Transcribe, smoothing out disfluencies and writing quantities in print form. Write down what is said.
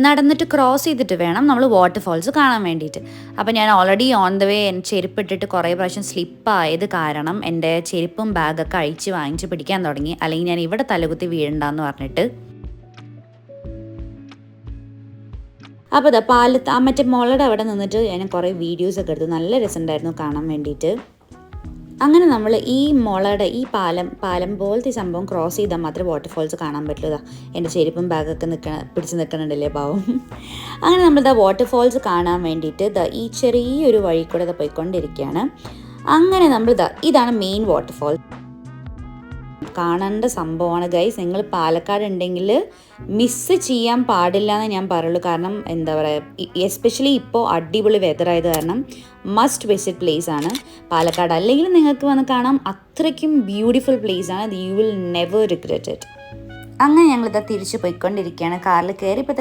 നടന്നിട്ട് ക്രോസ് ചെയ്തിട്ട് വേണം നമ്മൾ വാട്ടർഫോൾസ് കാണാൻ വേണ്ടിയിട്ട്. അപ്പോൾ ഞാൻ ഓൾറെഡി ഓൺ ദ വേ ചെരുപ്പിട്ടിട്ട് കുറേ പ്രാവശ്യം സ്ലിപ്പായത് കാരണം എൻ്റെ ചെരുപ്പും ബാഗൊക്കെ അഴിച്ച് വാങ്ങിച്ച് പിടിക്കാൻ തുടങ്ങി, അല്ലെങ്കിൽ ഞാൻ ഇവിടെ തലകുത്തി വീഴണ്ടെന്ന് പറഞ്ഞിട്ട്. അപ്പോൾ ഇതാ പാലത്ത് മറ്റേ മുളയുടെ അവിടെ നിന്നിട്ട് ഞാൻ കുറേ വീഡിയോസൊക്കെ എടുത്തു. നല്ല രസമുണ്ടായിരുന്നു കാണാൻ വേണ്ടിയിട്ട്. അങ്ങനെ നമ്മൾ ഈ മുളയുടെ ഈ പാലം പോലത്തെ സംഭവം ക്രോസ് ചെയ്താൽ മാത്രമേ വാട്ടർഫോൾസ് കാണാൻ പറ്റുള്ളൂ. എൻ്റെ ചെരുപ്പും ബാഗൊക്കെ പിടിച്ച് നിൽക്കണുണ്ടല്ലേ പാവം. അങ്ങനെ നമ്മളിതാ വാട്ടർഫോൾസ് കാണാൻ വേണ്ടിയിട്ട് ഈ ചെറിയൊരു വഴി കൂടെ പോയിക്കൊണ്ടിരിക്കുകയാണ്. അങ്ങനെ ഇതാണ് മെയിൻ വാട്ടർഫോൾ. കാണേണ്ട സംഭവമാണ് ഗൈസ്. നിങ്ങൾ പാലക്കാട് ഉണ്ടെങ്കിൽ മിസ്സ് ചെയ്യാൻ പാടില്ല എന്ന് ഞാൻ പറയുള്ളൂ. കാരണം എന്താ പറയുക, എസ്പെഷ്യലി ഇപ്പോൾ അടിപൊളി വെതറായത് കാരണം മസ്റ്റ് വിസിറ്റ് പ്ലേസ് ആണ് പാലക്കാട്. അല്ലെങ്കിൽ നിങ്ങൾക്ക് വന്ന് കാണാം, അത്രയ്ക്കും ബ്യൂട്ടിഫുൾ പ്ലേസ് ആണ്. You will never regret it. അങ്ങനെ ഞങ്ങളിതാ തിരിച്ച് പോയിക്കൊണ്ടിരിക്കുകയാണ്. കാറിൽ കയറിയപ്പോൾ